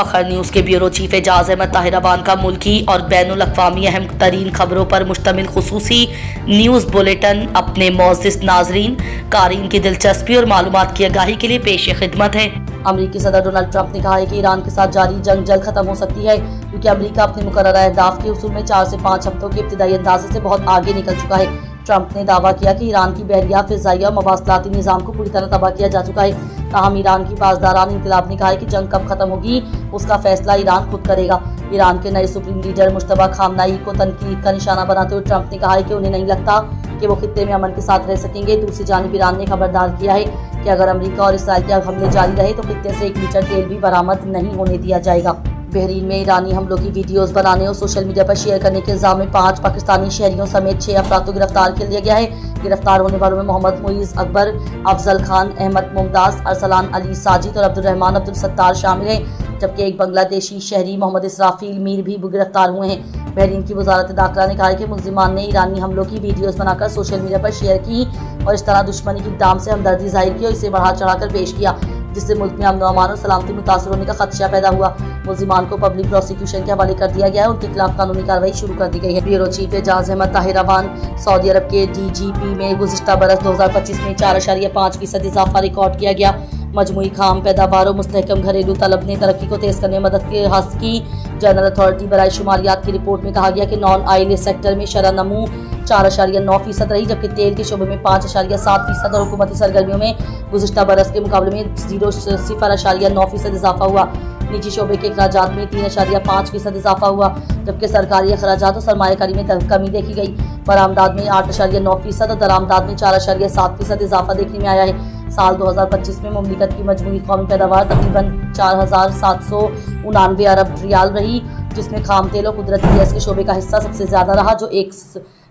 فخر نیوز کے bureau chief اعجاز احمد طاہر افغان کا ملکی اور بین الاقوامی اہم ترین خبروں پر مشتمل خصوصی نیوز بلیٹن اپنے معزز ناظرین قارئین کی دلچسپی اور معلومات کی آگاہی کے لیے پیش خدمت ہے۔ امریکی صدر ڈونلڈ ٹرمپ نے کہا ہے کہ ایران کے ساتھ جاری جنگ جلد ختم ہو سکتی ہے، کیونکہ امریکہ اپنے مقررہ اہداف کے حصول میں 4 سے 5 ہفتوں کے ابتدائی اندازے سے بہت آگے نکل چکا ہے۔ ٹرمپ نے دعویٰ کیا کہ ایران کی بحریہ، فضائیہ اور مواصلاتی نظام کو پوری طرح تباہ کیا جا چکا ہے۔ تاہم ایران کی پاسداران انقلاب نے کہا ہے کہ جنگ کب ختم ہوگی اس کا فیصلہ ایران خود کرے گا۔ ایران کے نئے سپریم لیڈر مجتبی خامنہئی کو تنقید کا نشانہ بناتے ہوئے ٹرمپ نے کہا ہے کہ انہیں نہیں لگتا کہ وہ خطے میں امن کے ساتھ رہ سکیں گے۔ دوسری جانب ایران نے خبردار کیا ہے کہ اگر امریکہ اور اسرائیل کے حملے جاری رہے تو خطے سے 1 لیٹر تیل بھی برآمد نہیں ہونے دیا جائے گا۔ بحرین میں ایرانی حملوں کی ویڈیوز بنانے اور سوشل میڈیا پر شیئر کرنے کے الزام میں 5 پاکستانی شہریوں سمیت 6 افراد کو گرفتار کر لیا گیا ہے۔ گرفتار ہونے والوں میں محمد معیز اکبر، افضل خان، احمد ممتاز، ارسلان علی ساجد اور عبدالرحمان عبدالستار شامل ہیں، جبکہ ایک بنگلہ دیشی شہری محمد اسرافیل میر بھی گرفتار ہوئے ہیں۔ بحرین کی وزارت داخلہ نے کہا ہے کہ ملزمان نے ایرانی حملوں کی ویڈیوز بنا کر سوشل میڈیا پر شیئر کی اور اس طرح دشمنی کے اقدام سے ہمدردی ظاہر کی اور اسے بڑھا چڑھا کر پیش کیا، جس سے ملک میں امن و امان اور سلامتی متاثر ہونے کا خدشہ پیدا ہوا۔ ملزمان کو پبلک پروسیکیوشن کے حوالے کر دیا گیا ہے، ان کے خلاف قانونی کارروائی شروع کر دی گئی ہے۔ بیورو چیف اعجاز احمد طاہر افغان سعودی عرب کے DGP میں گزشتہ برس 2025 میں 4.5% اضافہ ریکارڈ کیا گیا۔ مجموعی خام پیداوار اور مستحکم گھریلو طلب نے ترقی کو تیز کرنے میں مدد کے حاصل کی۔ جنرل اتھارٹی برائے شماریات کی رپورٹ میں کہا گیا کہ نان آئل سیکٹر میں شرح نمو 4.9% رہی، جبکہ تیل کے شعبے میں 5.7% اور حکومتی سرگرمیوں میں گزشتہ برس کے مقابلے میں 0.9% اضافہ ہوا۔ نجی شعبے کے اخراجات میں 3.5% اضافہ ہوا، جبکہ سرکاری اخراجات اور سرمایہ کاری میں کمی دیکھی گئی۔ برآمدات میں 8.9% اور درآمدات میں 4.7% اضافہ دیکھنے میں آیا ہے۔ سال 2025 میں مملکت کی مجموعی قومی پیداوار تقریباً 4,799 ارب ریال رہی، جس میں خام تیل اور قدرتی گیس کے شعبے کا حصہ سب سے زیادہ رہا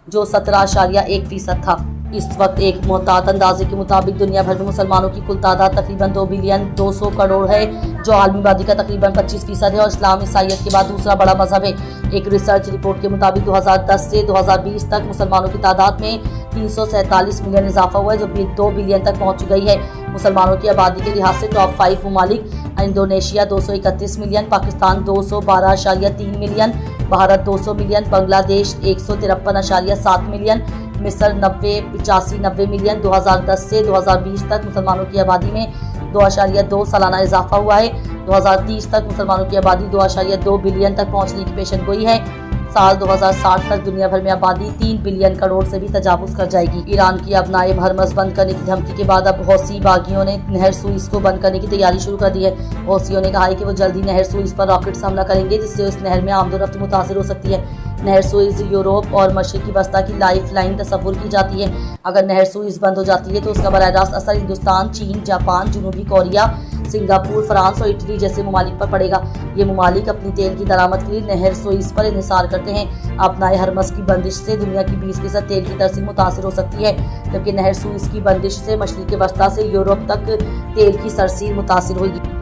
جو 17.1% تھا۔ اس وقت ایک محتاط اندازے کے مطابق دنیا بھر میں مسلمانوں کی کل تعداد تقریباً 2 بلین 200 کروڑ ہے، جو عالمی آبادی کا تقریباً 25% ہے اور اسلام عیسائیت کے بعد دوسرا بڑا مذہب ہے۔ ایک ریسرچ رپورٹ کے مطابق 2010 سے 2020 تک مسلمانوں کی تعداد میں 347 ملین اضافہ ہوا ہے، جو 2 بلین تک پہنچ گئی ہے۔ مسلمانوں کی آبادی کے لحاظ سے ٹاپ 5 ممالک Indonesia 231 million, Pakistan 212.3 million, Bharat 200 million, Bangladesh 153.7 million, مصر 90 ملین۔ 2010 سے 2020 تک مسلمانوں کی آبادی میں 2.2 سالانہ اضافہ ہوا ہے۔ 2030 تک مسلمانوں کی آبادی 2.2 بلین تک پہنچنے کی پیشن گوئی ہے۔ سال 2060 تک دنیا بھر میں آبادی 3 بلین کروڑ سے بھی تجاوز کر جائے گی۔ ایران کی اب نائب ہرمز بند کرنے کی دھمکی کے بعد اب حوثی باغیوں نے نہر سوئز کو بند کرنے کی تیاری شروع کر دی ہے۔ حوثیوں نے کہا ہے کہ وہ جلدی نہر سوئز پر راکٹ سے حملہ کریں گے، جس سے اس نہر میں آمد و رفت متاثر ہو سکتی ہے۔ نہر سوئز یورپ اور مشرقی وسطیٰ کی لائف لائن تصور کی جاتی ہے۔ اگر نہر سوئز بند ہو جاتی ہے تو اس کا براہ راست اثر ہندوستان، چین، جاپان، جنوبی کوریا، سنگاپور، فرانس اور اٹلی جیسے ممالک پر پڑے گا۔ یہ ممالک اپنی تیل کی درآمد کے لیے نہر سوئز پر انحصار کرتے ہیں۔ اپنائے ہرمز کی بندش سے دنیا کی 20% تیل کی ترسیل متاثر ہو سکتی ہے، جبکہ نہر سوئز کی بندش سے مشرق وسطیٰ سے یورپ تک تیل کی ترسیل متاثر ہوگی۔